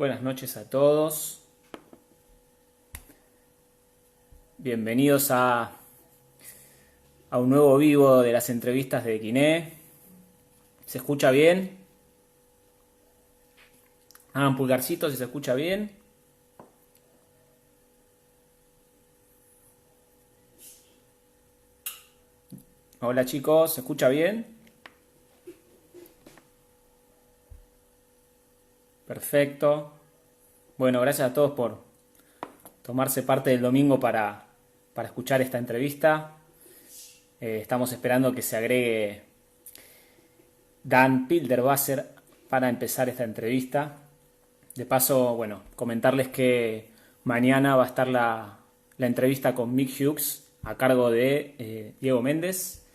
Buenas noches a todos. Bienvenidos a un nuevo vivo de las entrevistas de Quiné. ¿Se escucha bien? Hagan pulgarcitos si se escucha bien. Hola chicos, ¿se escucha bien? Perfecto. Bueno, gracias a todos por tomarse parte del domingo para escuchar esta entrevista. Estamos esperando que se agregue Dan Pilderwasser para empezar esta entrevista. De paso, bueno, comentarles que mañana va a estar la entrevista con Mick Hughes a cargo de Diego Méndez.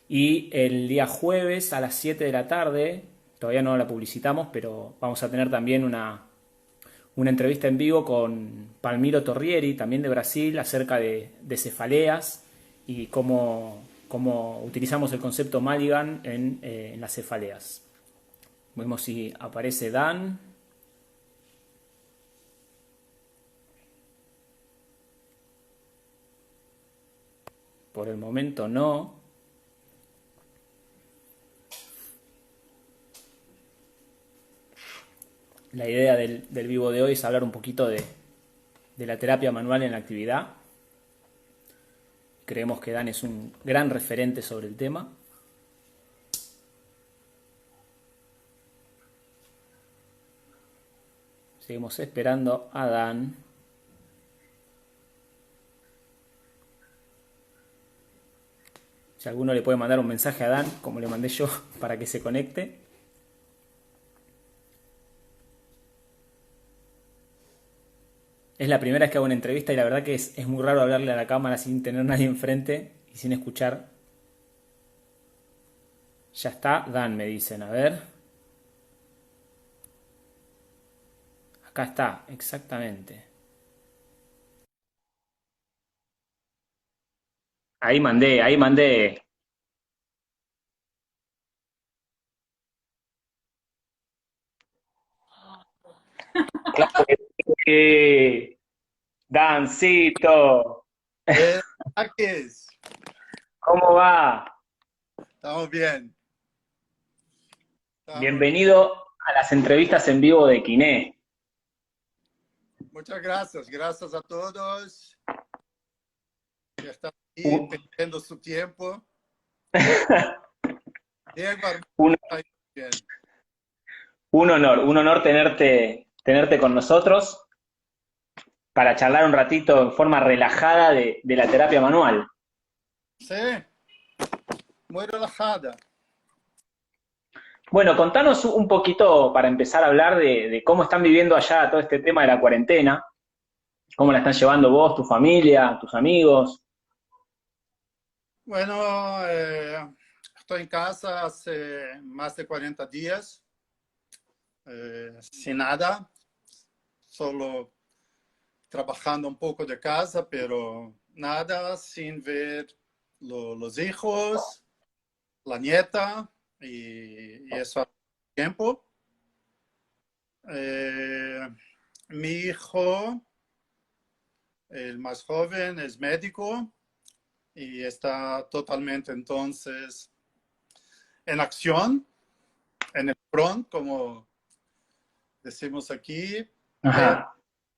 Y el día jueves a las 7 de la tarde, todavía no la publicitamos, pero vamos a tener también una entrevista en vivo con Palmiro Torrieri, también de Brasil, acerca de cefaleas y cómo utilizamos el concepto Maligan en las cefaleas. Vemos si aparece Dan. Por el momento no. La idea del vivo de hoy es hablar un poquito de la terapia manual en la actividad. Creemos que Dan es un gran referente sobre el tema. Seguimos esperando a Dan. Si alguno le puede mandar un mensaje a Dan, como le mandé yo, para que se conecte. Es la primera vez que hago una entrevista y la verdad que es muy raro hablarle a la cámara sin tener nadie enfrente y sin escuchar. Ya está, Dan, me dicen. A ver. Acá está, exactamente. Ahí mandé, ahí mandé. Claro que sí. Dancito, Akis, ¿cómo va? estamos bien. Estamos bien. Bienvenido a las entrevistas en vivo de Quiné. Muchas gracias. Gracias a todos que están aquí Un, teniendo su tiempo. Diego Armando un- está ahí bien. un honor tenerte con nosotros para charlar un ratito en forma relajada de la terapia manual. Sí, muy relajada. Bueno, contanos un poquito para empezar a hablar de cómo están viviendo allá todo este tema de la cuarentena, cómo la están llevando vos, tu familia, tus amigos. Bueno, estoy en casa hace más de 40 días, sin nada, solo trabajando un poco de casa, pero nada, sin ver los hijos, la nieta y eso hace tiempo. Eh, Mi hijo, el más joven, es médico y está totalmente entonces en acción, en el front, como decimos aquí, pero, Ajá.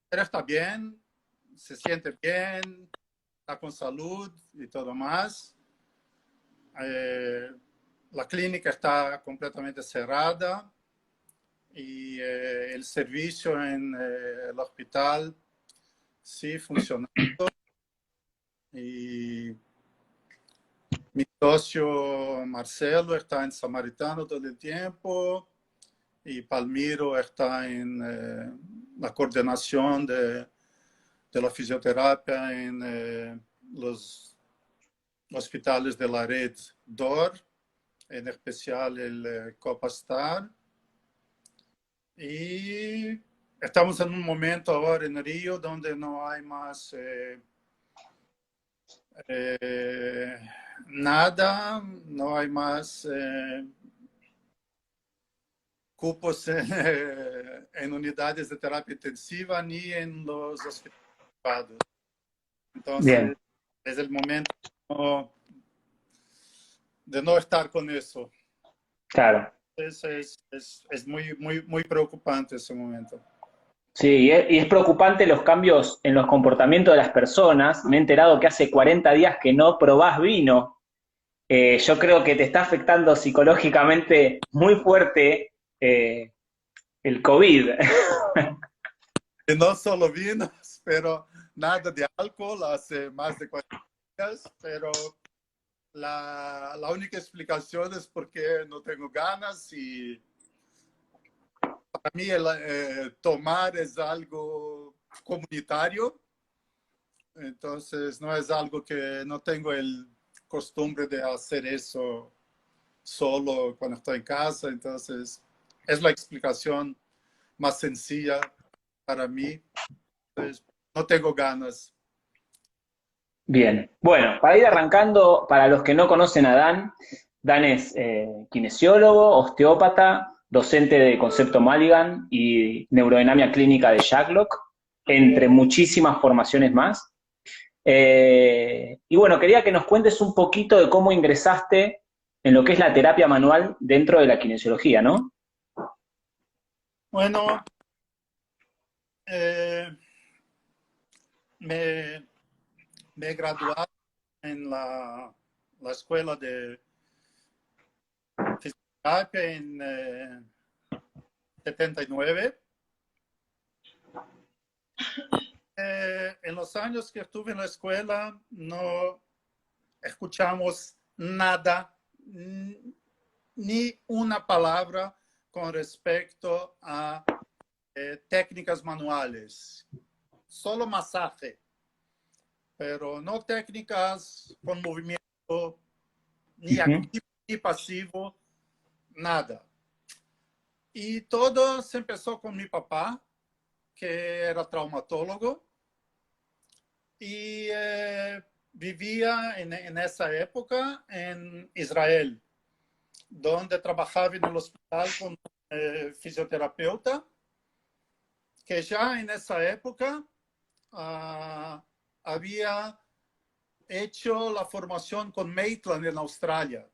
pero está bien, se siente bien, está con salud y todo más. Eh, la clínica está completamente cerrada y el servicio en el hospital sí funciona. Y mi socio Marcelo está en Samaritano todo el tiempo y Palmiro está en la coordinación de la fisioterapia en los hospitales de la red DOR, en especial el Copastar. Y estamos en un momento ahora en Río donde no hay más eh, nada, no hay más cupos en unidades de terapia intensiva ni en los hospitales privados. Entonces, Bien, es el momento de no estar con eso. claro. Es muy, muy, muy preocupante ese momento. Sí, y es preocupante los cambios en los comportamientos de las personas. Me he enterado que hace 40 días que no probás vino. Yo creo que te está afectando psicológicamente muy fuerte el COVID. Y no solo vinos, pero nada de alcohol hace más de 40 días, pero la única explicación es porque no tengo ganas y para mí tomar es algo comunitario, entonces no es algo que no tengo el costumbre de hacer eso solo cuando estoy en casa, entonces es la explicación más sencilla para mí. Entonces, no tengo ganas. Bien, bueno, para ir arrancando, para los que no conocen a Dan, Dan es kinesiólogo, osteópata, docente de concepto Mulligan y neurodinámica clínica de Shacklock, entre muchísimas formaciones más. Y bueno, quería que nos cuentes un poquito de cómo ingresaste en lo que es la terapia manual dentro de la kinesiología, ¿no? Bueno, eh, me, me he graduado en la escuela de fisioterapia en 79. En los años que estuve en la escuela no escuchamos nada, ni una palabra con respecto a técnicas manuales. Solo masaje, pero no técnicas con movimiento, ni Ujú. activo ni pasivo, nada. Y todo se empezó con mi papá, que era traumatólogo y vivía en esa época en Israel, donde trabajaba en el hospital con fisioterapeuta, que ya en esa época había hecho la formación con Maitland en Australia.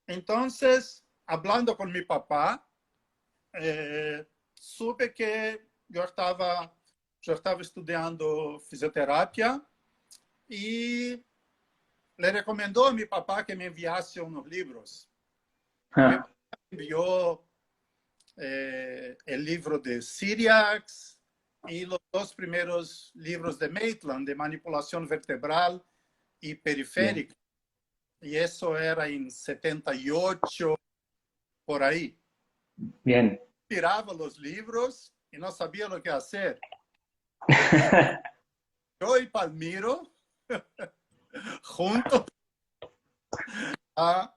Entonces, hablando con mi papá, supe que yo estaba estudiando fisioterapia y le recomendó a mi papá que me enviase unos libros. Y mi Ah, papá envió el libro de Syriacs y los dos primeros libros de Maitland, de manipulación vertebral y bien, periférica. Y eso era en 78, por ahí. bien. Tiraba los libros y no sabía lo que hacer. Yo y Palmiro, juntos, a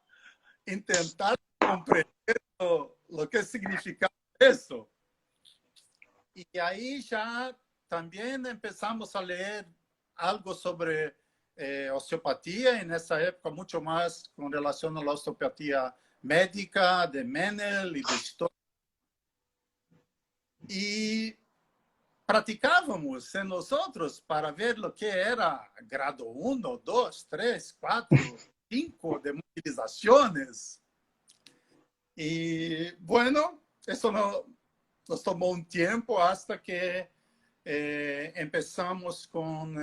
intentar comprender lo que significaba eso. Y ahí ya también empezamos a leer algo sobre osteopatía, en esa época mucho más con relación a la osteopatía médica de Mennel y de Stoll. Y practicábamos en nosotros para ver lo que era grado 1, 2, 3, 4, 5 de movilizaciones. Y bueno, eso nos tomó un tiempo hasta que empezamos con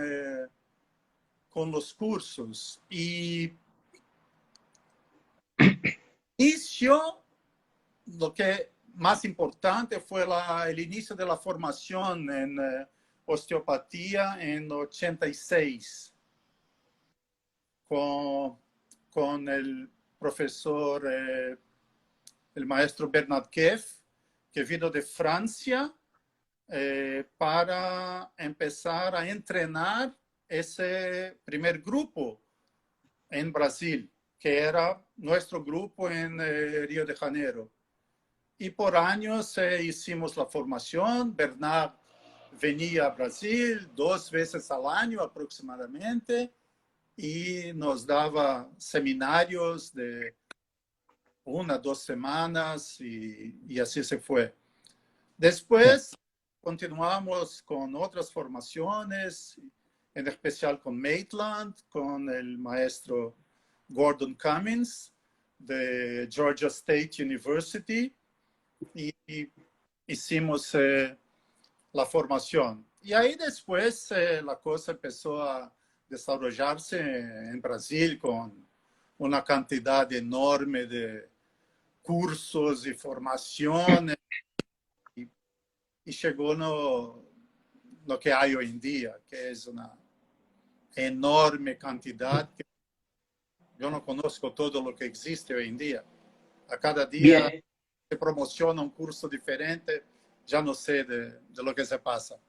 los cursos. Y inicio, lo que más importante fue el inicio de la formación en osteopatía en 86 con, con el profesor, el maestro Bernard Keff, que vino de Francia para empezar a entrenar ese primer grupo en Brasil, que era nuestro grupo en Río de Janeiro. Y por años hicimos la formación. Bernard venía a Brasil 2 veces al año aproximadamente y nos daba seminarios de una, 2 semanas y así se fue. Después continuamos con otras formaciones, en especial con Maitland, con el maestro Gordon Cummins de Georgia State University y hicimos la formación. Y ahí después la cosa empezó a desarrollarse en Brasil con una cantidad enorme de cursos y formaciones y llegó lo que hay hoy en día, que es una enorme cantidad. Yo no conozco todo lo que existe hoy en día. A cada día Bien. se promociona un curso diferente, ya no sé de lo que se pasa.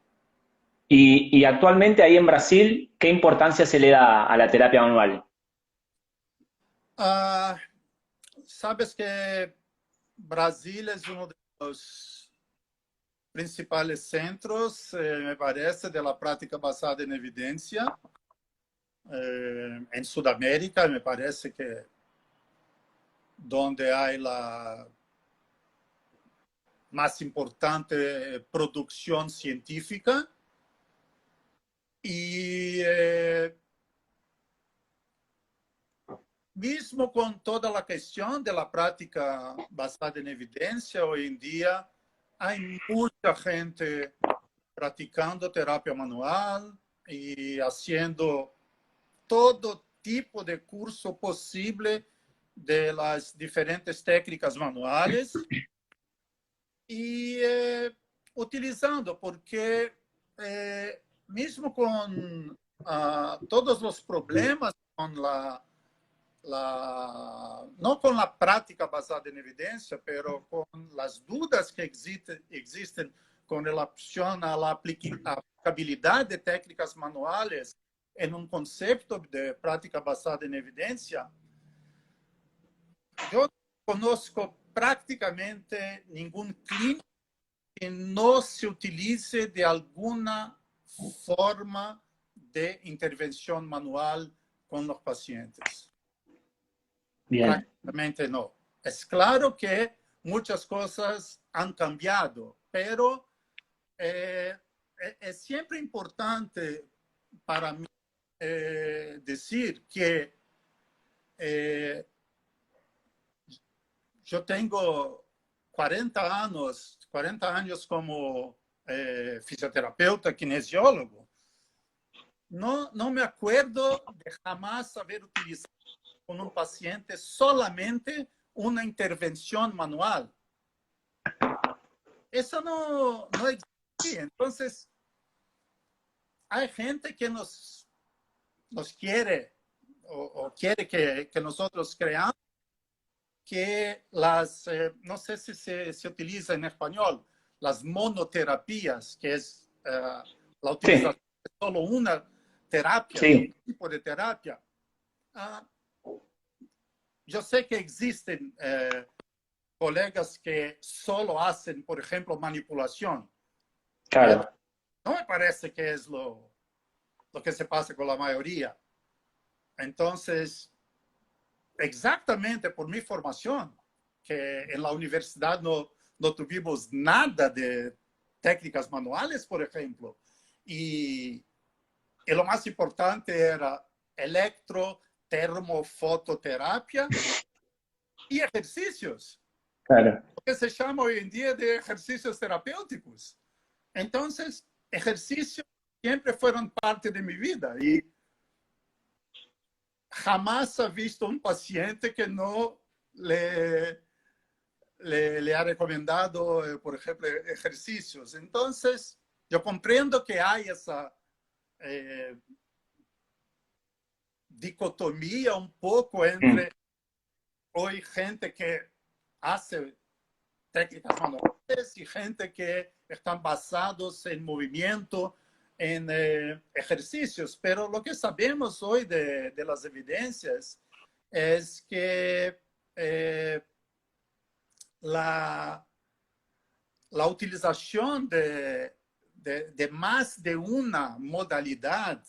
Y actualmente ahí en Brasil, ¿qué importancia se le da a la terapia manual? Ah, sabes que Brasil es uno de los principales centros, me parece, de la práctica basada en evidencia. En Sudamérica, me parece que donde hay la más importante producción científica y mismo con toda la cuestión de la práctica basada en evidencia, hoy en día hay mucha gente practicando terapia manual y haciendo todo tipo de curso posible de las diferentes técnicas manuales y utilizando, porque mismo con todos los problemas con no con la práctica basada en evidencia, pero con las dudas que existen con relación a la aplicabilidad de técnicas manuales en un concepto de práctica basada en evidencia, yo no conozco prácticamente ningún clínico que no se utilice de alguna forma de intervención manual con los pacientes. Bien. Prácticamente no. Es claro que muchas cosas han cambiado, pero es siempre importante para mí decir que yo tengo 40 años como fisioterapeuta, kinesiólogo. No me acuerdo de jamás haber utilizado con un paciente solamente una intervención manual. Eso no existía. Entonces, hay gente que nos quiere o quiere que nosotros creamos que no sé si se utiliza en español, las monoterapias, que es la utilización Sí, de solo una terapia, de un sí, tipo de terapia. Yo sé que existen colegas que solo hacen, por ejemplo, manipulación, pero claro. no me parece que es lo que se pasa con la mayoría. Entonces, exactamente por mi formación, que en la universidad no tuvimos nada de técnicas manuales, por ejemplo, y lo más importante era electrotermofototerapia y ejercicios, Claro. lo que se llama hoy en día de ejercicios terapéuticos. Entonces, ejercicios siempre fueron parte de mi vida y jamás he visto un paciente que no le ha recomendado, por ejemplo, ejercicios. Entonces, yo comprendo que hay esa dicotomía un poco Mm. entre hoy gente que hace técnicas manuales y gente que están basados en movimiento, en ejercicios. Pero lo que sabemos hoy de las evidencias es que la, la utilización de más de una modalidad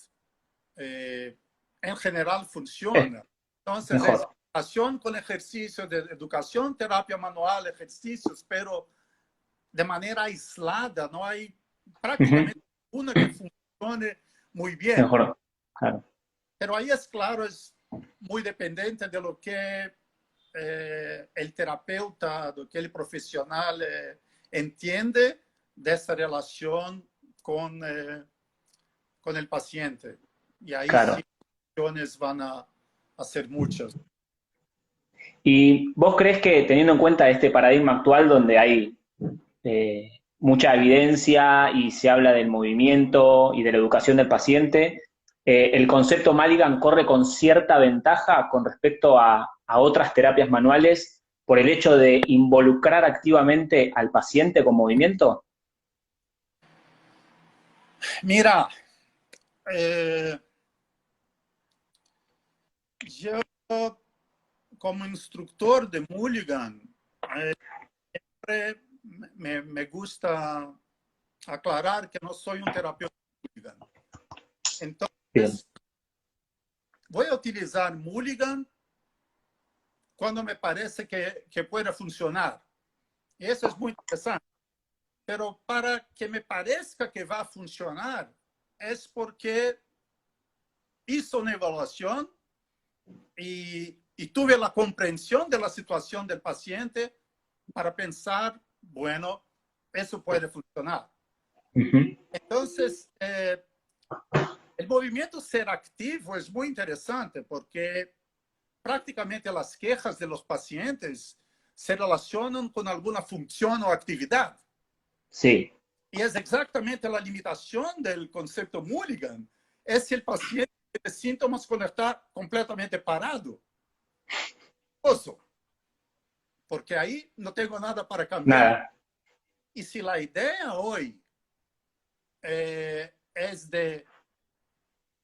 en general Es funciona. Entonces, mejor. Acción con ejercicio, de educación, terapia manual, ejercicios, pero de manera aislada, no hay Ujú. prácticamente una que funcione muy bien. Mejor. Claro. Pero ahí es claro, es muy dependiente de lo que el terapeuta, lo que el profesional entiende de esa relación con el paciente. Y ahí sí, Claro. opciones van a ser muchas. ¿Y vos crees que teniendo en cuenta este paradigma actual donde hay mucha evidencia y se habla del movimiento y de la educación del paciente, el concepto Maligan corre con cierta ventaja con respecto a otras terapias manuales por el hecho de involucrar activamente al paciente con movimiento? Mira, eh, yo como instructor de Mulligan, me gusta aclarar que no soy un terapeuta Mulligan. Bien. Entonces, voy a utilizar Mulligan cuando me parece que pueda funcionar. Y eso es muy interesante. Pero para que me parezca que va a funcionar, es porque hice una evaluación y tuve la comprensión de la situación del paciente para pensar, bueno, eso puede funcionar. Ujú. Entonces, el movimiento ser activo es muy interesante porque prácticamente las quejas de los pacientes se relacionan con alguna función o actividad. Sí, Y es exactamente la limitación del concepto Mulligan. Es si el paciente tiene síntomas cuando está completamente parado. Oso, porque ahí no tengo nada para cambiar. nada. Y si la idea hoy es de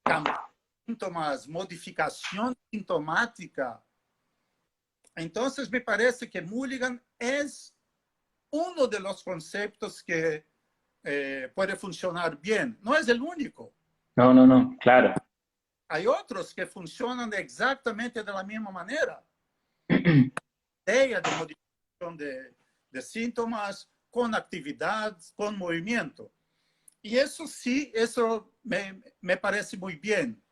cambiar síntomas, modificación sintomática, entonces me parece que Mulligan es uno de los conceptos que puede funcionar bien. No es el único. No, no, no, claro. Hay otros que funcionan exactamente de la misma manera. Idea de modificación de síntomas con actividad, con movimiento. Y eso sí, eso me parece muy bien.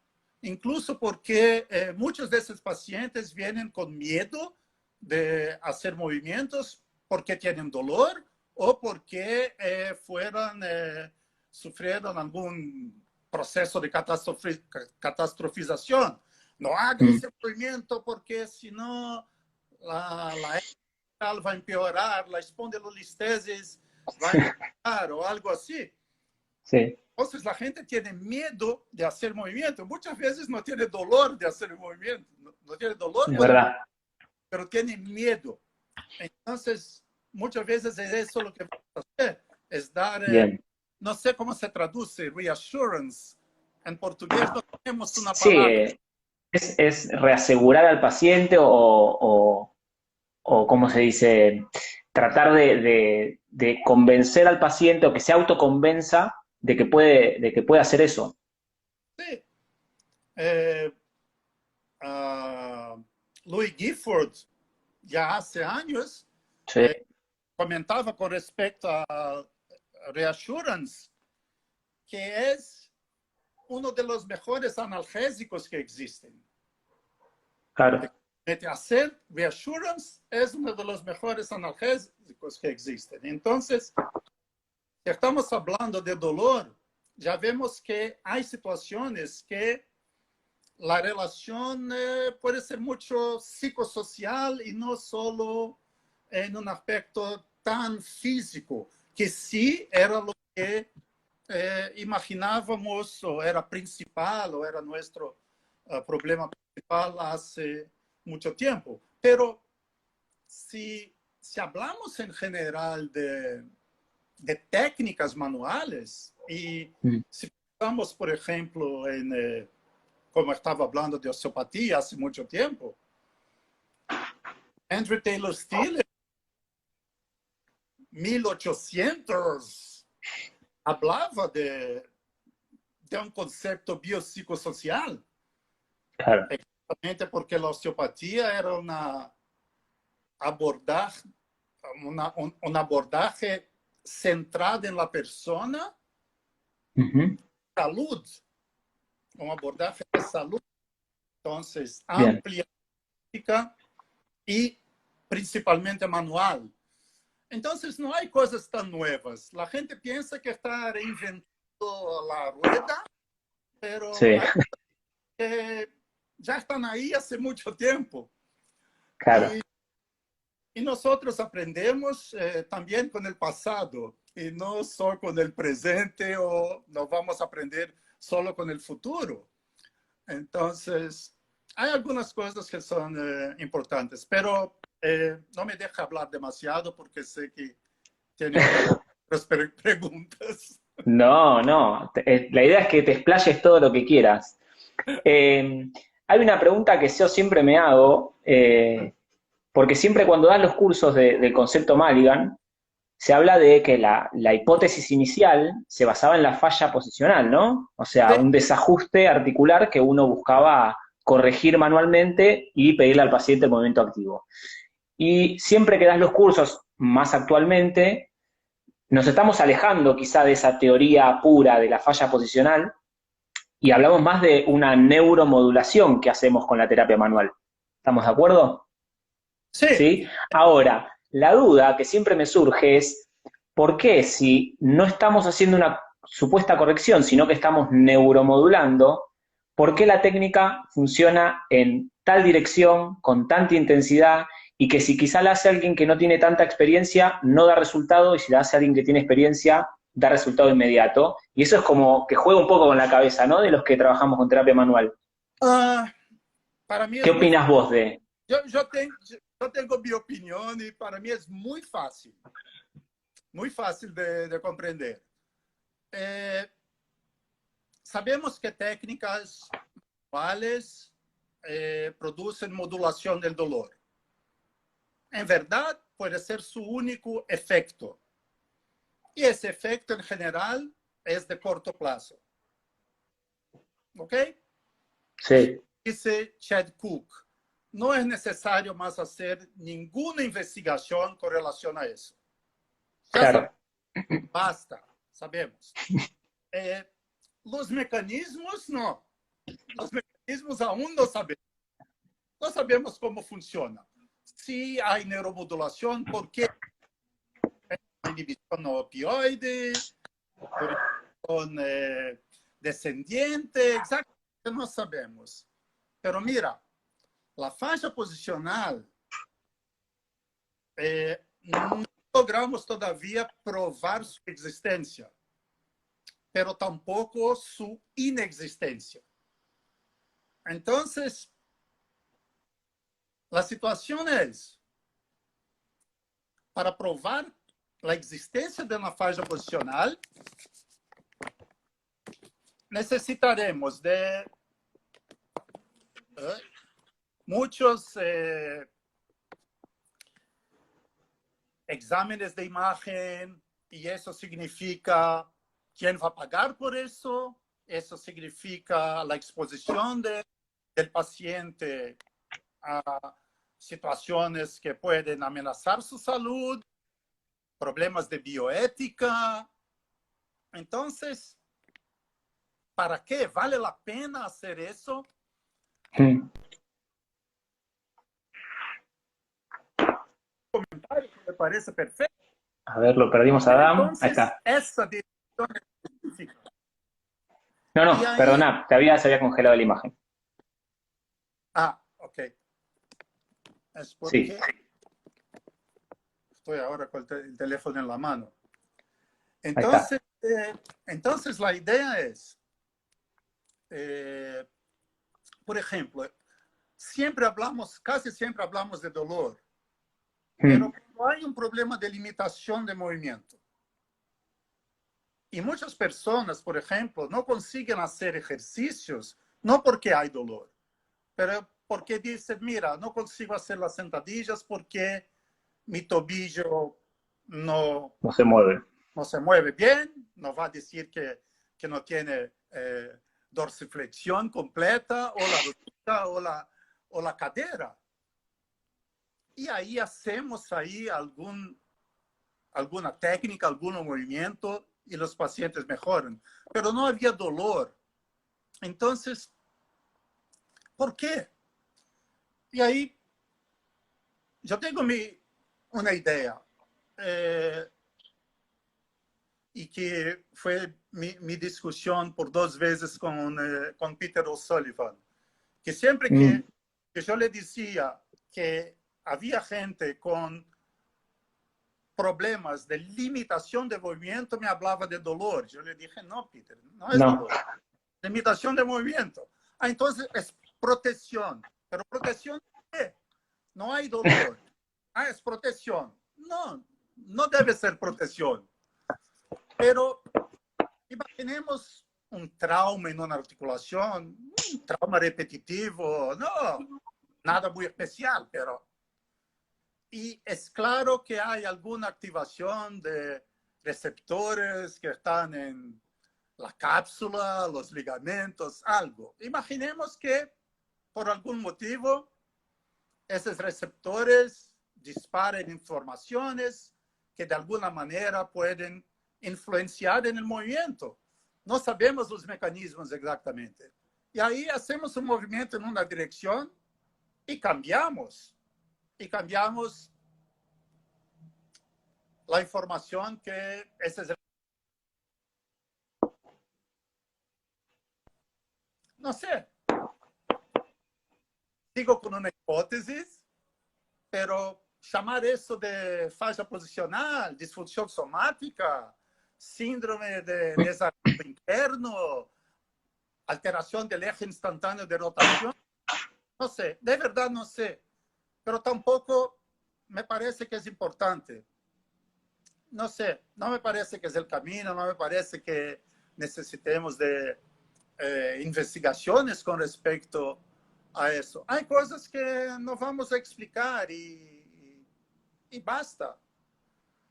Incluso porque muchos de esos pacientes vienen con miedo de hacer movimientos porque tienen dolor o porque sufrieron algún proceso de catastrofización. No haga Mm. ese movimiento porque si no la va a empeorar, la espondilolistesis va a empeorar o algo así. Sí, Entonces la gente tiene miedo de hacer movimiento. Muchas veces no tiene dolor de hacer el movimiento. No tiene dolor es con el verdad. movimiento, pero tiene miedo. Entonces, muchas veces es eso lo que vamos a hacer. Es dar, Bien. no sé cómo se traduce, reassurance. En portugués no tenemos una Sí, palabra. es reasegurar al paciente o ¿cómo se dice? Tratar de convencer al paciente o que se autoconvenza de que puede hacer eso. Sí. Eh, Louis Gifford, ya hace años, Sí, comentaba con respecto a reassurance, que es uno de los mejores analgésicos que existen. claro. Hacer reassurance es uno de los mejores analgésicos que existen. Entonces, si estamos hablando de dolor, ya vemos que hay situaciones que la relación puede ser mucho psicosocial y no solo en un aspecto tan físico, que sí era lo que imaginábamos o era principal o era nuestro problema principal hace mucho tiempo. Pero si hablamos en general de técnicas manuales y Mm. si pensamos, por ejemplo, como estaba hablando de osteopatía hace mucho tiempo, Andrew Taylor Still, en 1800, hablaba de un concepto biopsicosocial. Claro. Exactamente porque la osteopatía era abordaje, un abordaje centrado en la persona, Ujú. salud, un abordaje de salud, entonces Bien, amplia y principalmente manual. Entonces no hay cosas tan nuevas. La gente piensa que está reinventando la rueda, pero sí, hay que ya están ahí hace mucho tiempo. claro. Y, y nosotros aprendemos también con el pasado y no solo con el presente o no vamos a aprender solo con el futuro. Entonces, hay algunas cosas que son importantes, pero no me deja hablar demasiado porque sé que tiene otras preguntas. No, no, la idea es que te explayes todo lo que quieras. Hay una pregunta que yo siempre me hago, porque siempre cuando das los cursos del concepto Mulligan, se habla de que la hipótesis inicial se basaba en la falla posicional, ¿no? O sea, Sí, un desajuste articular que uno buscaba corregir manualmente y pedirle al paciente el movimiento activo. Y siempre que das los cursos, más actualmente, nos estamos alejando quizá de esa teoría pura de la falla posicional y hablamos más de una neuromodulación que hacemos con la terapia manual. ¿Estamos de acuerdo? sí. ¿Sí? Ahora, la duda que siempre me surge es, ¿por qué si no estamos haciendo una supuesta corrección, sino que estamos neuromodulando, por qué la técnica funciona en tal dirección, con tanta intensidad, y que si quizá la hace alguien que no tiene tanta experiencia, no da resultado, y si la hace alguien que tiene experiencia, da resultado inmediato? Y eso es como que juega un poco con la cabeza, ¿no? De los que trabajamos con terapia manual. Ah, para mí ¿Qué es muy opinas fácil. vos de? Yo tengo mi opinión y para mí es muy fácil de comprender. Eh, sabemos que técnicas manuales producen modulación del dolor. En verdad, puede ser su único efecto. Y ese efecto en general es de corto plazo. ¿Ok? Sí, Dice Chad Cook, no es necesario más hacer ninguna investigación con relación a eso. Ya sabemos, claro. basta, sabemos. Eh, los mecanismos, no. Los mecanismos aún no sabemos. No sabemos cómo funciona. Si hay neuromodulación, por qué inhibición no opioide, por inhibición descendiente, exactamente no sabemos. Pero mira, la falla posicional no logramos todavía probar su existencia, pero tampoco su inexistencia. Entonces, la situación es, para probar a existência de uma faixa posicional, necessitaremos de muitos exámenes de imagen, e isso significa quem vai pagar por isso, isso significa a exposição del paciente a situações que podem ameaçar sua saúde, problemas de bioética. Então, ¿para qué vale la pena hacer eso? Mm. Me parece perfecto. A ver, lo perdimos a Pero Adam. Ahí entonces, está. esa decisión es específica. No, Y no, ahí, perdona, se había congelado la imagen. ok. Es Sí, porque estoy ahora con el teléfono en la mano. ahí está. Entonces la idea es, por ejemplo, casi siempre hablamos de dolor, pero Mm. cuando hay un problema de limitación de movimiento, y muchas personas, por ejemplo, no consiguen hacer ejercicios, no porque hay dolor, pero porque dicen, mira, no consigo hacer las sentadillas porque mi tobillo no, No se mueve. no se mueve bien, no va a decir que no tiene dorsiflexión completa o la rodilla o la cadera. Y ahí hacemos ahí alguna técnica, algún movimiento y los pacientes mejoran. Pero no había dolor. Entonces, ¿por qué? Y ahí yo tengo una idea. Y que fue mi discusión por 2 veces con Peter O'Sullivan. Que siempre que yo le decía que había gente con problemas de limitación de movimiento, me hablaba de dolor. Yo le dije, no, Peter, no es No, dolor. Limitación de movimiento. Ah, entonces es protección. ¿Pero protección qué? No hay dolor. Ah, es protección. No, no debe ser protección. Pero imaginemos un trauma en una articulación, un trauma repetitivo, no, nada muy especial, pero... Y es claro que hay alguna activación de receptores que están en la cápsula, los ligamentos, algo. Imaginemos que por algún motivo esos receptores disparen informaciones que de alguna manera pueden influenciar en el movimiento. No sabemos los mecanismos exactamente. Y ahí hacemos un movimiento en una dirección y cambiamos. Y cambiamos la información que ese... No sé. Sigo con una hipótesis, pero chamar isso de faixa posicional, disfunção somática, síndrome de desarrollo interno, alteração del eje instantâneo de rotação, não sei, de verdade não sei, pero tampoco me parece que é importante. Não sei, não me parece que é o caminho, não me parece que necessitemos de investigações com respeito a isso. Há coisas que não vamos explicar e basta.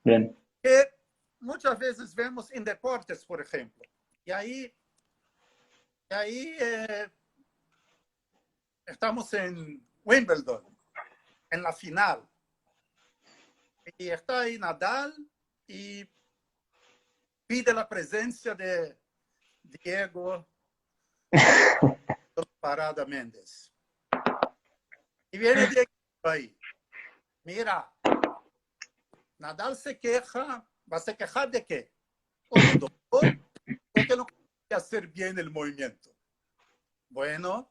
bien. Que muitas vezes vemos em deportes, por exemplo. E aí estamos em Wimbledon, em la final. E está aí Nadal e pide a presença de Diego Parada Mendes. E vem Diego aí. Mira, Nadal se queja, ¿va a quejar de qué? O de dolor, o que no puede hacer bien el movimiento. Bueno,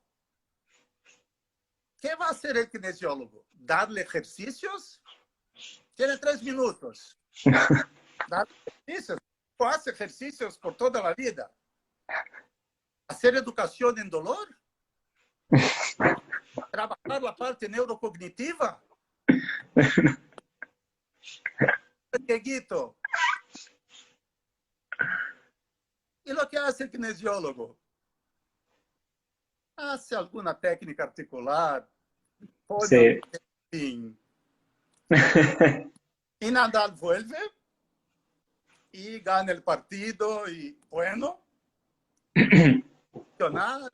¿qué va a hacer el kinesiólogo? ¿Darle ejercicios? Tiene 3 minutos. Darle ejercicios. O hace ejercicios por toda la vida. ¿Hacer educación en dolor? ¿Trabajar la parte neurocognitiva? Dieguito. ¿Y lo que hace el kinesiólogo? Hace alguna técnica articular, pone Sí. y Nadal vuelve y gana el partido y bueno, funcional,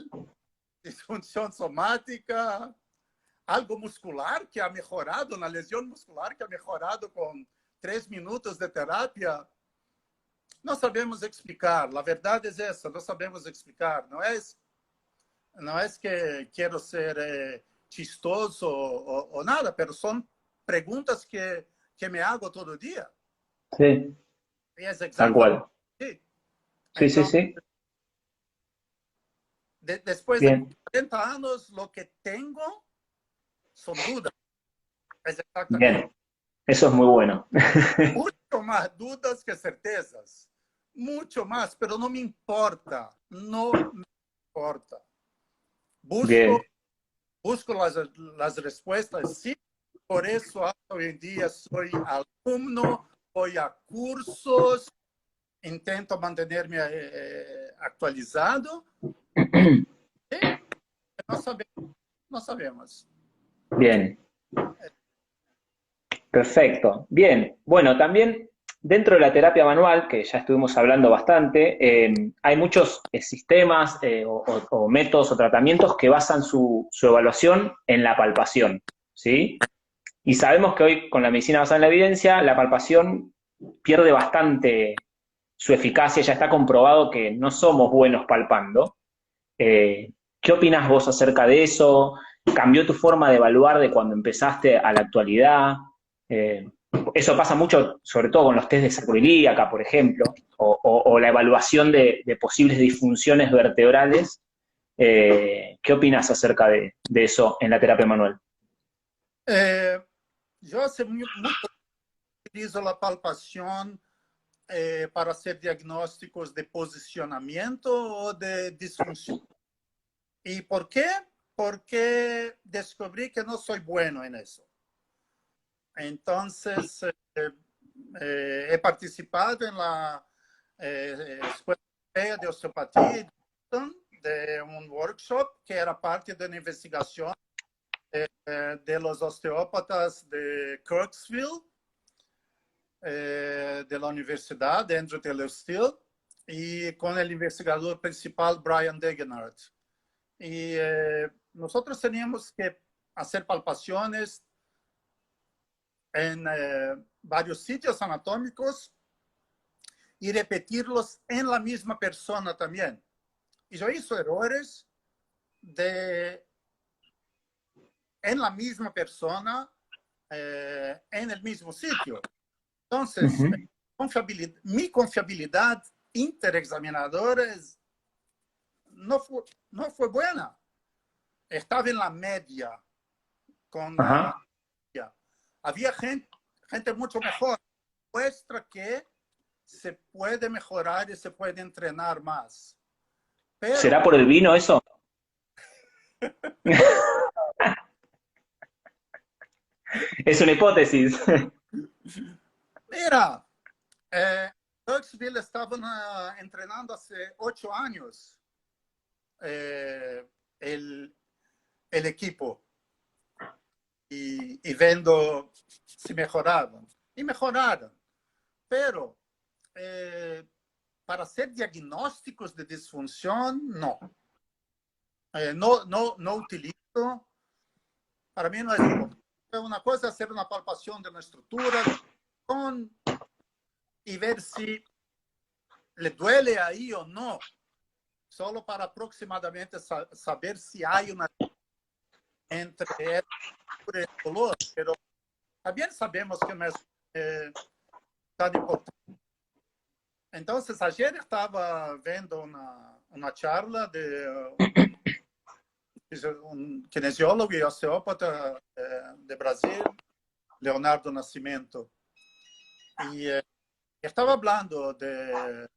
disfunción somática, algo muscular que ha mejorado, una lesión muscular que ha mejorado con 3 minutos de terapia. No sabemos explicar, la verdad es esa, no sabemos explicar. No es que quiero ser chistoso o nada, pero son preguntas que me hago todo el día. Sí, Y es tal cual. Sí. Sí, Entonces, sí, sí. Después Bien. de 40 años, lo que tengo son dudas. Es exactamente. Bien, eso es muy bueno. Mucho más dudas que certezas. Mucho más, pero no me importa. No me importa. Bien, Busco las respuestas, sí. Por eso hoy en día soy alumno, voy a cursos, intento mantenerme actualizado. No sabemos. bien. Perfecto. Bien. Bueno, también dentro de la terapia manual, que ya estuvimos hablando bastante, hay muchos sistemas o métodos o tratamientos que basan su evaluación en la palpación, ¿sí? Y sabemos que hoy con la medicina basada en la evidencia, la palpación pierde bastante su eficacia, ya está comprobado que no somos buenos palpando. ¿Qué opinás vos acerca de eso? ¿Cambió tu forma de evaluar de cuando empezaste a la actualidad? Eh, Eso pasa mucho, sobre todo con los test de sacroiliaca, por ejemplo, o la evaluación de posibles disfunciones vertebrales. ¿Qué opinás acerca de eso en la terapia manual? Yo hace mucho utilizo la palpación para hacer diagnósticos de posicionamiento o de disfunción. ¿Y por qué? Porque descubrí que no soy bueno en eso. Entonces, he participado en la Escuela Europea de Osteopatía de un workshop que era parte de una investigación de los osteópatas de Kirksville, de la Universidad de Andrew Taylor Still, y con el investigador principal Brian Degenhardt. Y nosotros teníamos que hacer palpaciones en varios sitios anatómicos y repetirlos en la misma persona también. Y yo hice errores en la misma persona, en el mismo sitio. Entonces, mi confiabilidad interexaminadora no fue buena. Estaba en la media con había gente mucho mejor. Muestra que se puede mejorar y se puede entrenar más. Pero, ¿será por el vino eso? Es una hipótesis. mira, Kirksville estaban entrenando hace 8 años el equipo y viendo si mejoraban. Y mejoraron. Pero para hacer diagnósticos de disfunción, no. No utilizo. Para mí no es importante. Una cosa es hacer una palpación de una estructura y ver si le duele ahí o no. Solo para aproximadamente saber si hay una entre el dolor. Pero también sabemos que no es tan importante. Entonces, ayer estaba viendo una charla de un kinesiólogo y osteópata de Brasil, Leonardo Nascimento. Y estaba hablando de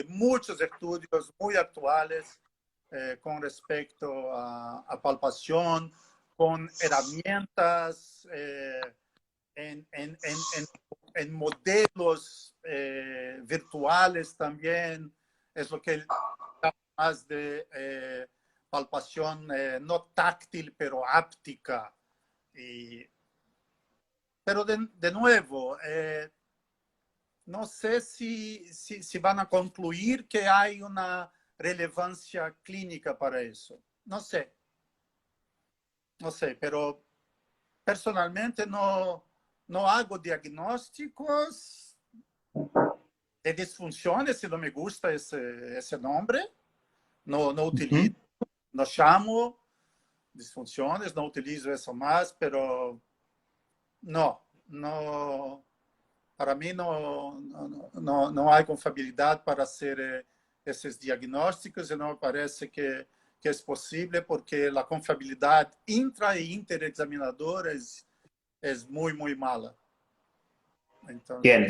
muchos estudios muy actuales con respecto a palpación, con herramientas, en modelos virtuales también. Es lo que él llama más de palpación no táctil, pero áptica. Pero de nuevo, no sé si van a concluir que hay una relevancia clínica para eso. No sé, pero personalmente no hago diagnósticos de disfunciones si no me gusta ese nombre. No utilizo, no llamo disfunciones, no utilizo eso más, pero no, para mí no hay confiabilidad para hacer esos diagnósticos y no me parece que es posible porque la confiabilidad intra e interexaminadora es muy, muy mala. Entonces, Bien.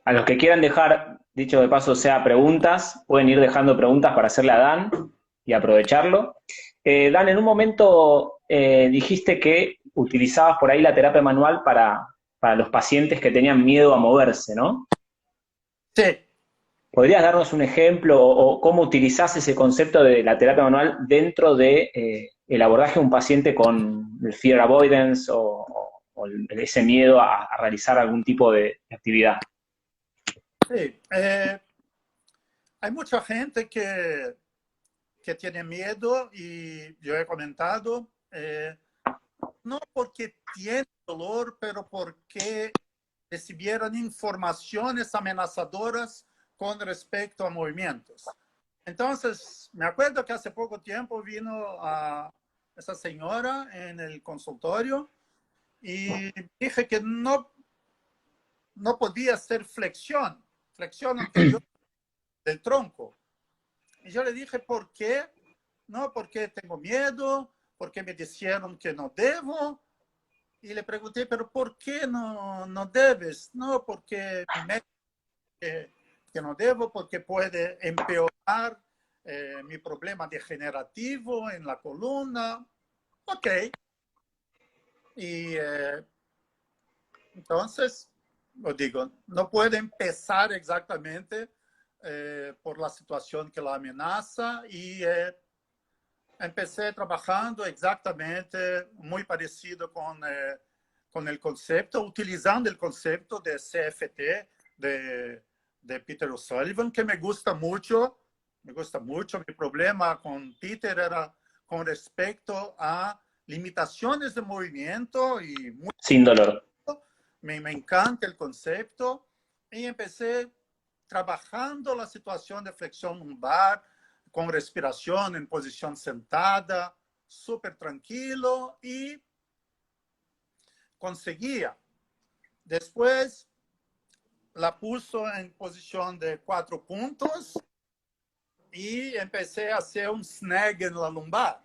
A los que quieran dejar, dicho de paso, sea preguntas, pueden ir dejando preguntas para hacerle a Dan y aprovecharlo. Dan, en un momento dijiste que utilizabas por ahí la terapia manual para los pacientes que tenían miedo a moverse, ¿no? sí. ¿Podrías darnos un ejemplo o cómo utilizás ese concepto de la terapia manual dentro de el abordaje de un paciente con el fear avoidance o ese miedo a realizar algún tipo de actividad. Sí, hay mucha gente que tiene miedo y yo he comentado, no porque tiene dolor, pero porque recibieron informaciones amenazadoras con respecto a movimientos. Entonces, me acuerdo que hace poco tiempo vino a esa señora en el consultorio y dije que no podía hacer flexión anterior del tronco. Y yo le dije, ¿por qué? No, porque tengo miedo, porque me dijeron que no debo. Y le pregunté, ¿pero por qué no debes? No, porque mi médico que no debo, porque puede empeorar mi problema degenerativo en la columna. Ok. Y entonces, os digo, no puede empezar exactamente por la situación que la amenaza y empecé trabajando exactamente muy parecido con el concepto, utilizando el concepto de CFT de Peter O'Sullivan, que me gusta mucho. Me gusta mucho. Mi problema con Peter era con respecto a limitaciones de movimiento y Sin dolor. me encanta el concepto y empecé trabajando la situación de flexión lumbar con respiración en posición sentada, súper tranquilo y conseguía. Después la puso en posición de 4 puntos y empecé a hacer un snag en la lumbar.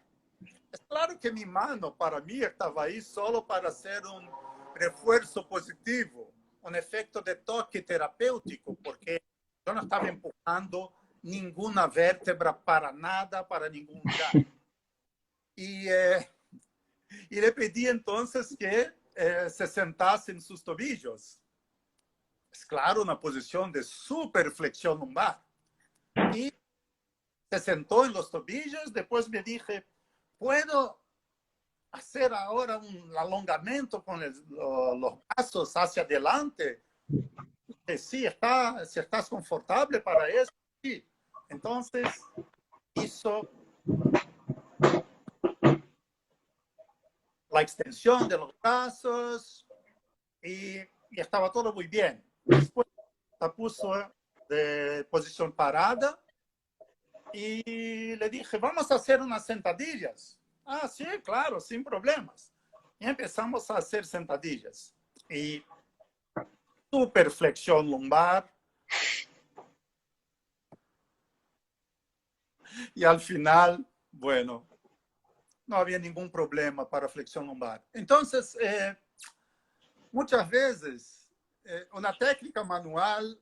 Es claro que mi mano para mí estaba ahí solo para hacer un refuerzo positivo, un efecto de toque terapéutico, porque yo no estaba empujando ninguna vértebra para nada, para ningún lugar. Y le pedí entonces que se sentase en sus tobillos. Es claro, una posición de super flexión lumbar. Y se sentó en los tobillos, después me dije, ¿puedo hacer ahora un alongamento con los brazos hacia adelante? Sí, si estás confortable para eso, sí. Entonces hizo la extensión de los brazos y estaba todo muy bien. Después la puso de posición parada y le dije, vamos a hacer unas sentadillas. Ah, sí, claro, sin problemas. Y empezamos a hacer sentadillas. Y super flexión lumbar. Y al final, bueno, no había ningún problema para flexión lumbar. Entonces, muchas veces, una técnica manual,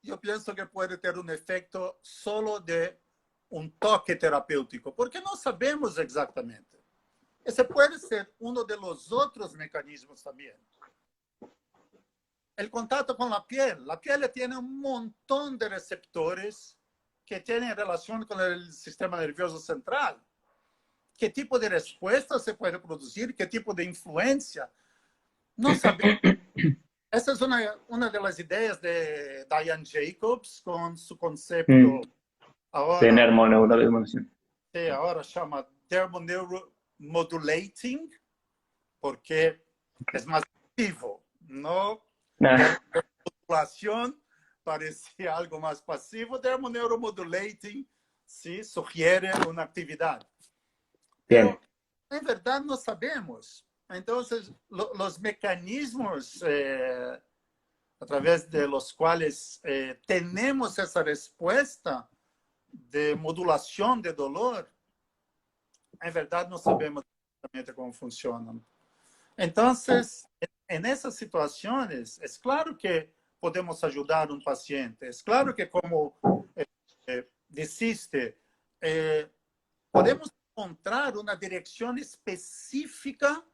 yo pienso que puede tener un efecto solo de un toque terapéutico, porque no sabemos exactamente. Ese puede ser uno de los otros mecanismos también. El contacto con la piel. La piel tiene un montón de receptores que tienen relación con el sistema nervioso central. ¿Qué tipo de respuesta se puede producir? ¿Qué tipo de influencia? No sabemos. Esa es una de las ideas de Diane Jacobs con su concepto ahora, Tener mononeuromodulación. sí, ahora llama thermoneuromodulating, porque es más activo, ¿no? Termomodulación parecía algo más pasivo. Thermoneuromodulating sí sugiere una actividad. Bien. Pero en verdad no sabemos. Entonces, los mecanismos a través de los cuales tenemos esa respuesta de modulación de dolor, en verdad no sabemos exactamente cómo funcionan. Entonces, en esas situaciones, es claro que podemos ayudar a un paciente. Es claro que, como dijiste, podemos encontrar una dirección específica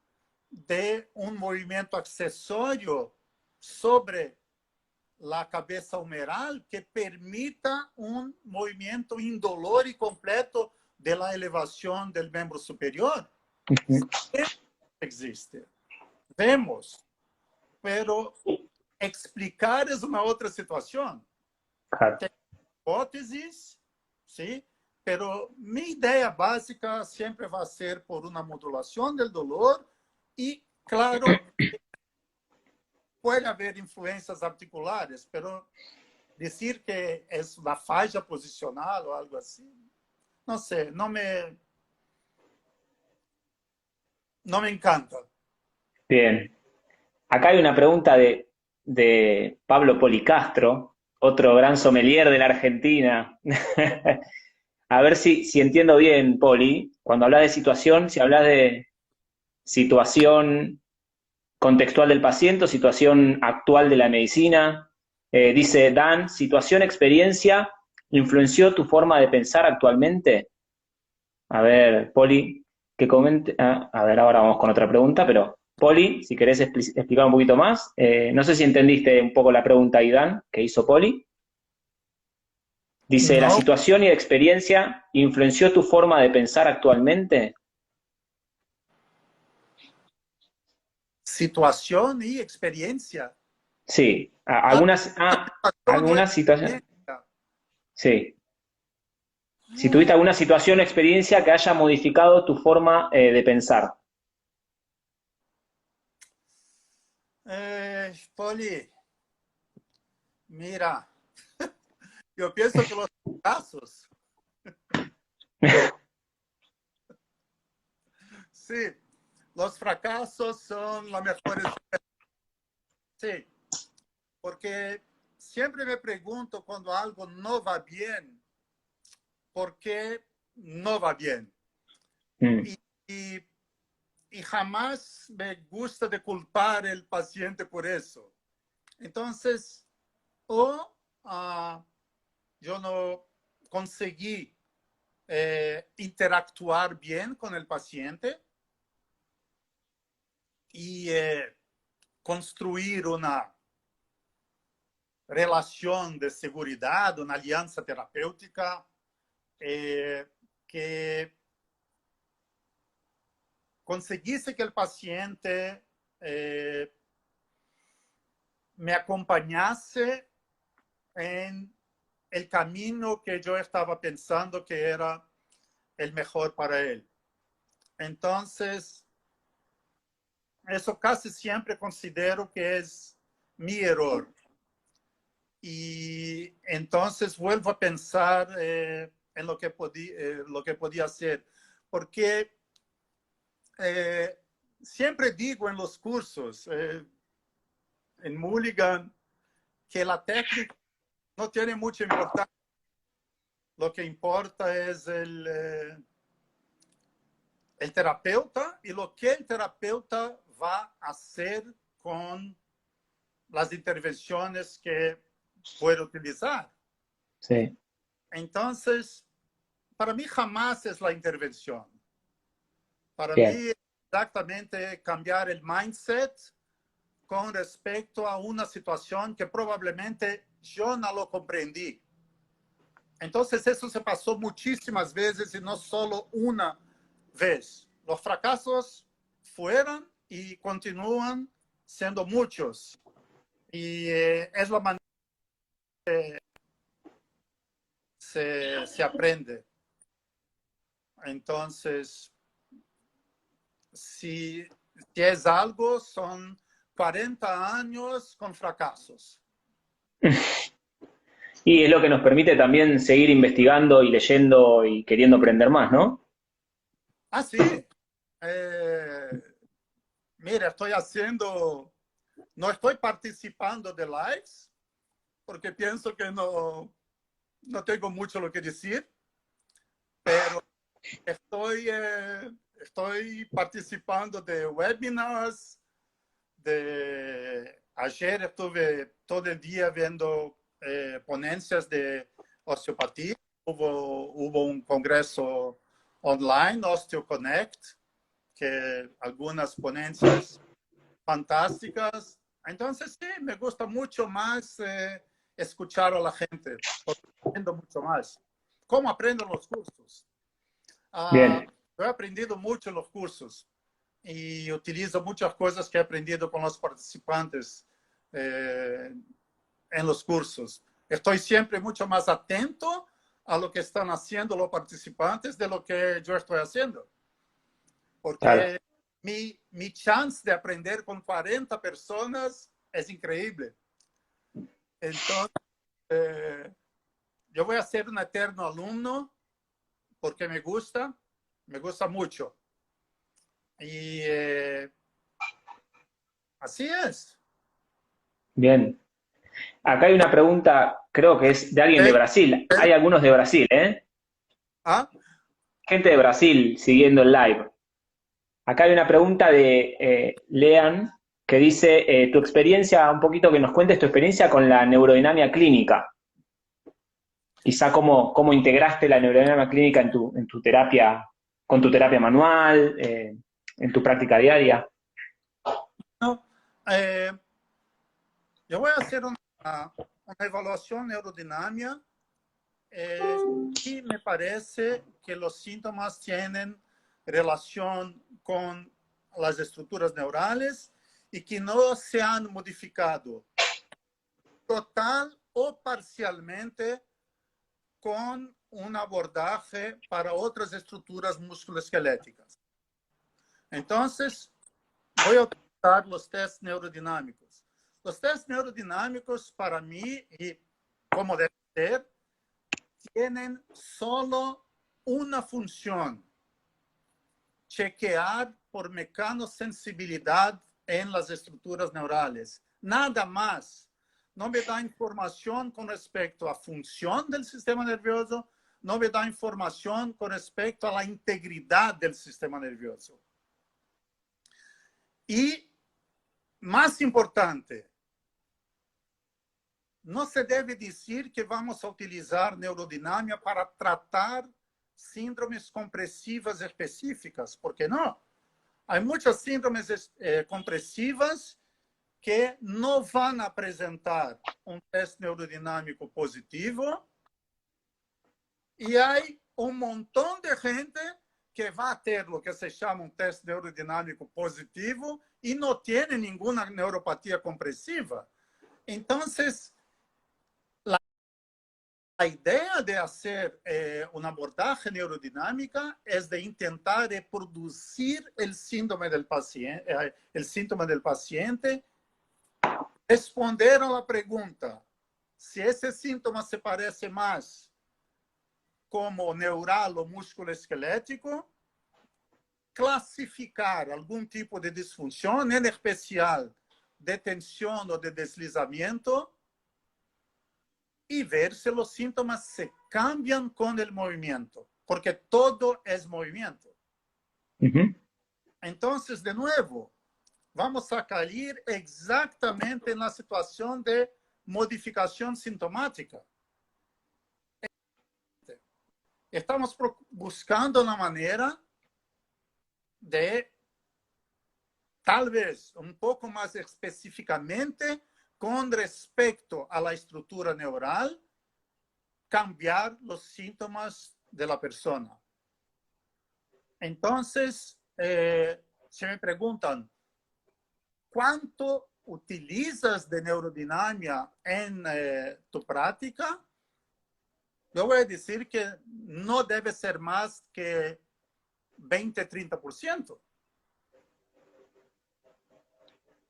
de un movimiento accesorio sobre la cabeza humeral que permita un movimiento indolor y completo de la elevación del miembro superior. Existe. vemos, pero explicar es una otra situación. Claro. Tem hipóteses, ¿sí? Pero mi idea básica siempre va a ser por una modulación del dolor y, claro, puede haber influencias articulares, pero decir que es la falla posicional o algo así, no sé, no me encanta. Bien. Acá hay una pregunta de Pablo Policastro, otro gran sommelier de la Argentina. A ver si entiendo bien, Poli. Cuando hablas de situación, si hablas de situación contextual del paciente, o situación actual de la medicina. Dice Dan, situación, experiencia, ¿influenció tu forma de pensar actualmente? A ver, Poli, que comente. A ver, ahora vamos con otra pregunta, pero Poli, si querés explicar un poquito más. No sé si entendiste un poco la pregunta ahí, Dan, que hizo Poli. Dice, ¿la No, situación y experiencia influenció tu forma de pensar actualmente? situación y experiencia. Sí, Ah, situación o algunas situaciones. experiencia. Sí. Si tuviste Mm, alguna situación o experiencia que haya modificado tu forma de pensar. Poli, mira, yo pienso que los casos, sí, los fracasos son la mejor escuela. Sí, porque siempre me pregunto cuando algo no va bien, ¿por qué no va bien? Mm, Y, y, y jamás me gusta de culpar al paciente por eso. Entonces, o yo no conseguí interactuar bien con el paciente y construir una relación de seguridad, una alianza terapéutica que conseguisse que el paciente me acompañase en el camino que yo estaba pensando que era el mejor para él. Entonces, eso casi siempre considero que es mi error. Y entonces vuelvo a pensar en lo que podía hacer. Porque siempre digo en los cursos, en Mulligan, que la técnica no tiene mucha importancia. Lo que importa es el terapeuta y lo que el terapeuta va a hacer con las intervenciones que puede utilizar. sí, Entonces, para mí jamás es la intervención. Para mí bien, es exactamente cambiar el mindset con respecto a una situación que probablemente yo no lo comprendí. Entonces, eso se pasó muchísimas veces y no solo una vez. Los fracasos fueron y continúan siendo muchos. Y es la manera que se aprende. Entonces, si es algo, son 40 años con fracasos. y es lo que nos permite también seguir investigando y leyendo y queriendo aprender más, ¿no? Ah, sí. Eh, Mira, no estoy participando de lives porque pienso que no tengo mucho lo que decir, pero estoy participando de webinars. Ayer estuve todo el día viendo ponencias de osteopatía. Hubo un congreso online, OsteoConnect, que algunas ponencias fantásticas. Entonces, sí, me gusta mucho más escuchar a la gente, porque aprendo mucho más. ¿Cómo aprendo en los cursos? Bien, Yo he aprendido mucho en los cursos. y utilizo muchas cosas que he aprendido con los participantes en los cursos. Estoy siempre mucho más atento a lo que están haciendo los participantes de lo que yo estoy haciendo. Claro. Porque mi chance de aprender con 40 personas es increíble. Entonces, yo voy a ser un eterno alumno porque me gusta mucho. Y así es. Bien. Acá hay una pregunta, creo que es de alguien de ¿Okay? Brasil. Hay algunos de Brasil, ¿eh? ¿Ah? Gente de Brasil siguiendo el live. Acá hay una pregunta de Lean que dice, tu experiencia, un poquito que nos cuentes tu experiencia con la neurodinamia clínica. Quizá cómo integraste la neurodinamia clínica en tu terapia, con tu terapia manual, en tu práctica diaria. No, yo voy a hacer una evaluación neurodinamia y me parece que los síntomas tienen relación con las estructuras neurales y que no se han modificado total o parcialmente con un abordaje para otras estructuras musculoesqueléticas. Entonces, voy a utilizar los test neurodinámicos. Los test neurodinámicos, para mí, y como debe ser, tienen solo una función: chequear por mecanosensibilidad en las estructuras neurales. Nada más. No me da información con respecto a función del sistema nervioso, no me da información con respecto a la integridad del sistema nervioso. Y, más importante, no se debe decir que vamos a utilizar neurodinamia para tratar síndromes compresivas específicas, porque no. Hay muchas síndromes compresivas que no van a presentar un test neurodinámico positivo y hay un montón de gente que va a ter lo que se llama un test neurodinámico positivo y no tiene ninguna neuropatía compresiva. Entonces, la idea de hacer un abordaje neurodinâmica es de intentar reproducir el síntoma del paciente, responder a la pregunta si ese síntoma se parece más como neural o musculoesquelético, clasificar algún tipo de disfunción, en especial de tensión o de deslizamiento, y ver si los síntomas se cambian con el movimiento, porque todo es movimiento. Entonces, de nuevo, vamos a caer exactamente en la situación de modificación sintomática. Estamos buscando una manera de, tal vez, un poco más específicamente, con respecto a la estructura neural, cambiar los síntomas de la persona. Entonces, si me preguntan, ¿cuánto utilizas de neurodinamia en tu práctica? Yo voy a decir que no debe ser más que 20-30%.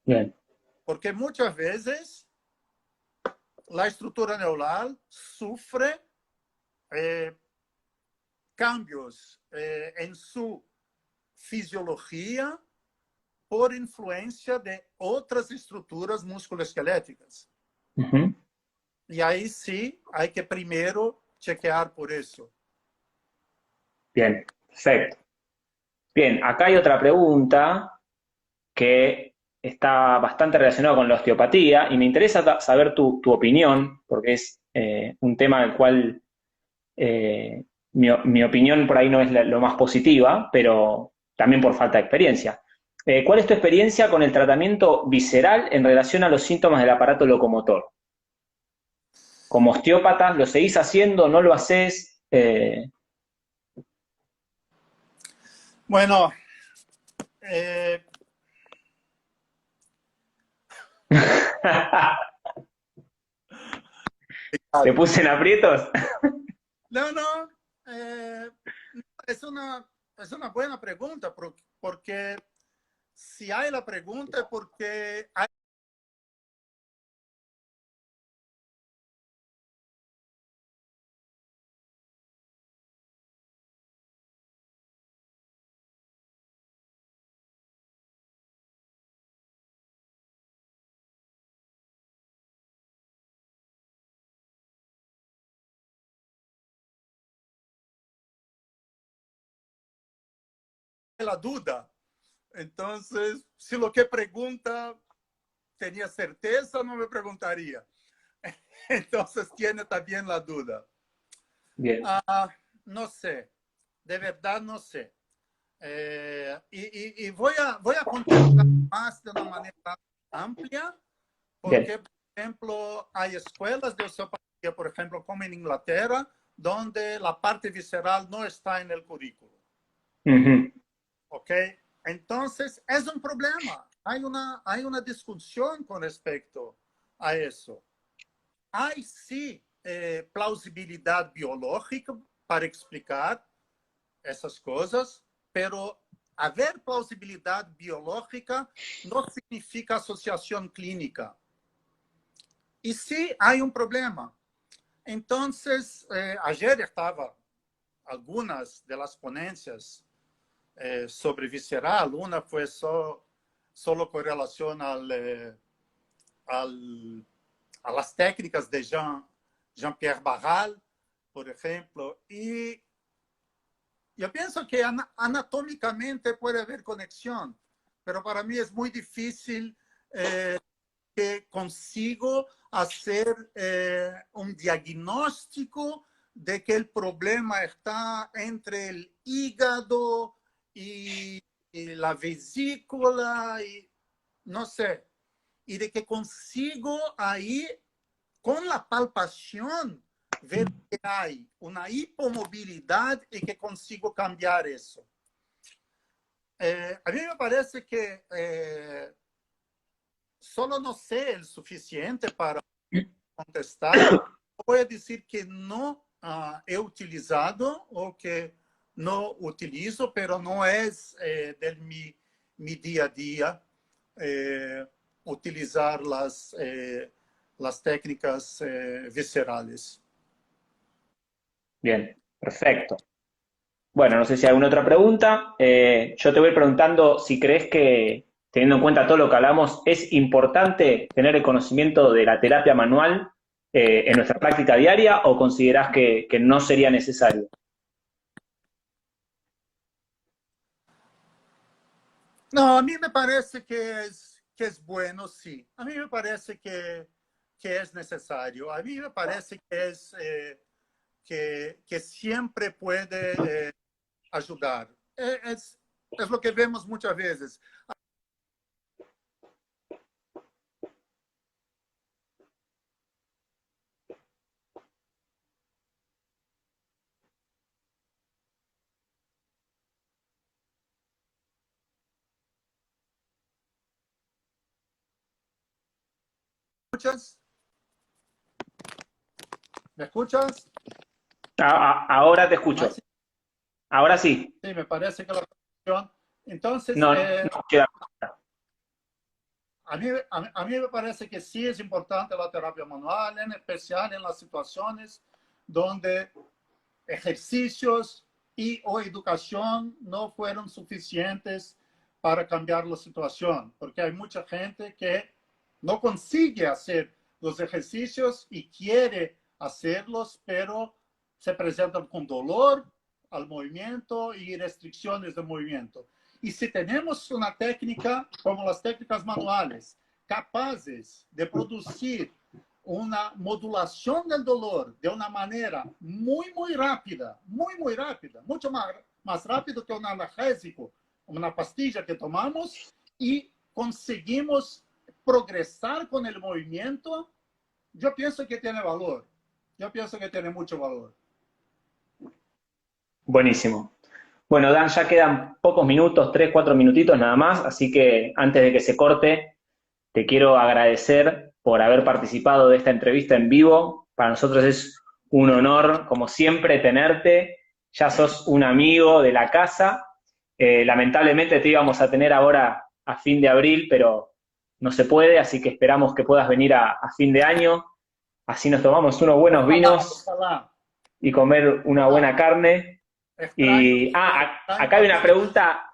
Bien. Porque muchas veces la estructura neural sufre cambios en su fisiología por influencia de otras estructuras musculoesqueléticas. Y ahí sí hay que primero chequear por eso. Bien, perfecto. Bien, acá hay otra pregunta que está bastante relacionada con la osteopatía y me interesa saber tu opinión, porque es un tema del cual mi opinión por ahí no es lo más positiva, pero también por falta de experiencia. ¿Cuál es tu experiencia con el tratamiento visceral en relación a los síntomas del aparato locomotor? Como osteópata, ¿lo seguís haciendo? ¿No lo haces? Bueno, Eh, ¿Te puse en aprietos? no, no, es es una buena pregunta porque si hay la pregunta es porque hay la duda. Entonces, si lo que pregunta tenía certeza, no me preguntaría. Entonces, tiene también la duda. Bien, No sé, de verdad no sé. Y voy a contestar más de una manera amplia, bien. porque, por ejemplo, hay escuelas de osteopatía, por ejemplo, como en Inglaterra, donde la parte visceral no está en el currículo. Ujú. ¿Ok? Entonces, es un problema. Hay una discusión con respecto a eso. Hay sí plausibilidad biológica para explicar essas coisas, pero haver plausibilidade biológica não significa associação clínica. E se há um problema. Então, ayer estava algumas das ponências sobre visceral, uma foi só com relação al, a las técnicas de Jean-Pierre Barral, por exemplo, e eu penso que anatomicamente pode haver conexão, mas para mim é muito difícil que consigo fazer um diagnóstico de que o problema está entre o hígado e a vesícula, e não sei, e de que consigo aí, com a palpação, ver que há uma hipomobilidade e que consigo cambiar isso. A mim me parece que só não sei o suficiente para contestar. Vou dizer que não é utilizado ou que não utilizo, mas não é do meu dia a dia utilizar as técnicas viscerales. Bien, perfecto. Bueno, no sé si hay alguna otra pregunta. Yo te voy preguntando si crees que, teniendo en cuenta todo lo que hablamos, es importante tener el conocimiento de la terapia manual en nuestra práctica diaria o considerás que no sería necesario. Não, a mim me parece que é bueno, sim. A mim me parece que é necessário. A mim me parece que sempre pode ajudar. É o que vemos muitas vezes. ¿Escuchas? ¿Me escuchas? Ahora te escucho. Sí, Ahora sí. sí, me parece que la cuestión. Entonces, No, no queda. a mí me parece que sí es importante la terapia manual, en especial en las situaciones donde ejercicios y o educación no fueron suficientes para cambiar la situación, porque hay mucha gente que no consigue hacer los ejercicios y quiere hacerlos, pero se presentan con dolor al movimiento y restricciones de movimiento. Y si tenemos una técnica como las técnicas manuales, capaces de producir una modulación del dolor de una manera muy rápida, muy rápida, mucho más rápido que un analgésico, una pastilla que tomamos, y conseguimos progresar con el movimiento, yo pienso que tiene valor. Yo pienso que tiene mucho valor. Buenísimo. Bueno, Dan, ya quedan pocos minutos, 3, 4 minutitos nada más, así que antes de que se corte, te quiero agradecer por haber participado de esta entrevista en vivo. Para nosotros es un honor, como siempre, tenerte. Ya sos un amigo de la casa. Lamentablemente te íbamos a tener ahora a fin de abril, pero no se puede, así que esperamos que puedas venir a fin de año. Así nos tomamos unos buenos Ojalá, vinos ojalá. y comer una Ojalá. buena carne. Extraño, Y extraño acá hay una bastante. pregunta.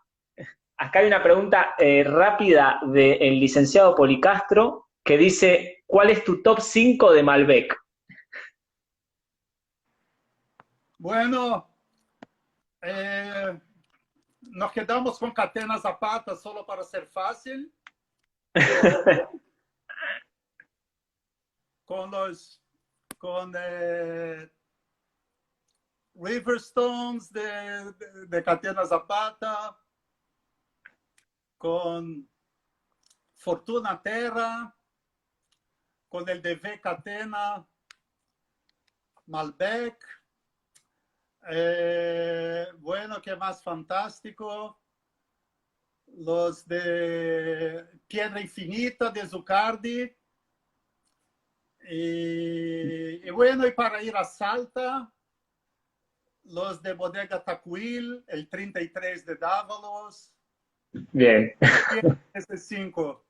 Acá hay una pregunta rápida del licenciado Policastro que dice, ¿cuál es tu top 5 de Malbec? Bueno, eh, nos quedamos con Catena Zapata solo para ser fácil, con los con Riverstones de Catena Zapata, con Fortuna Terra, con el de V Catena, Malbec. Bueno, ¿qué más fantástico? Los de Piedra Infinita de Zucardi. Y bueno, y para ir a Salta, los de Bodega Tacuil, el 33 de Dávalos, Bien, ese 5.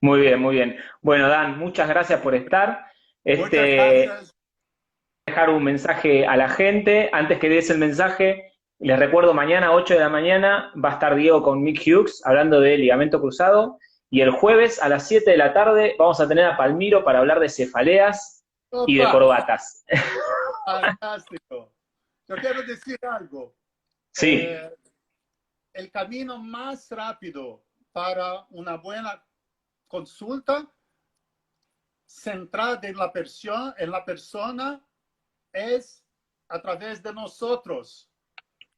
muy bien, muy bien. Bueno, Dan, muchas gracias por estar. Muchas Este, gracias. dejar un mensaje a la gente. Antes que des el mensaje, les recuerdo, mañana, 8 de la mañana, va a estar Diego con Mick Hughes hablando de ligamento cruzado. Y el jueves a las 7 de la tarde vamos a tener a Palmiro para hablar de cefaleas y de Opa, corbatas. fantástico. Yo quiero decir algo. Sí, El camino más rápido para una buena consulta centrada en la persona es a través de nosotros.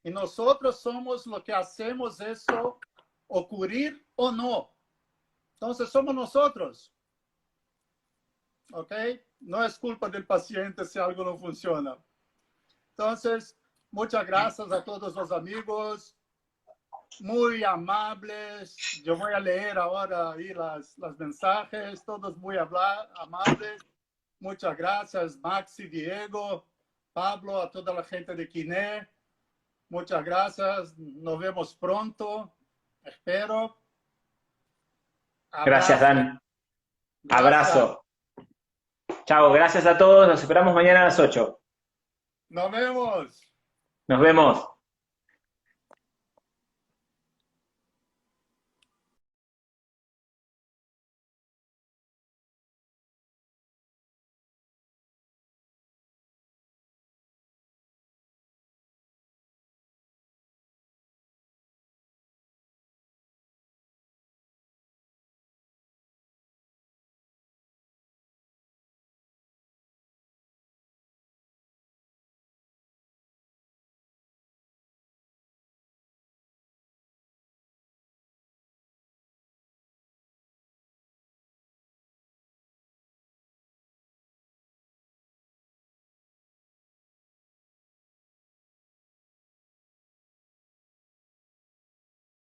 Y nosotros somos lo que hacemos eso ocurrir o no. Entonces somos nosotros. ¿Ok? No es culpa del paciente si algo no funciona. Entonces, muchas gracias a todos los amigos. Muy amables. Yo voy a leer ahora ahí las mensajes. Todos muy amables. Muchas gracias, Maxi, Diego, Pablo, a toda la gente de Quiné. Muchas gracias. Nos vemos pronto. Espero. gracias, Abrazo. Dan. Gracias. Abrazo. Chao, gracias a todos. Nos esperamos mañana a las 8. Nos vemos. Nos vemos.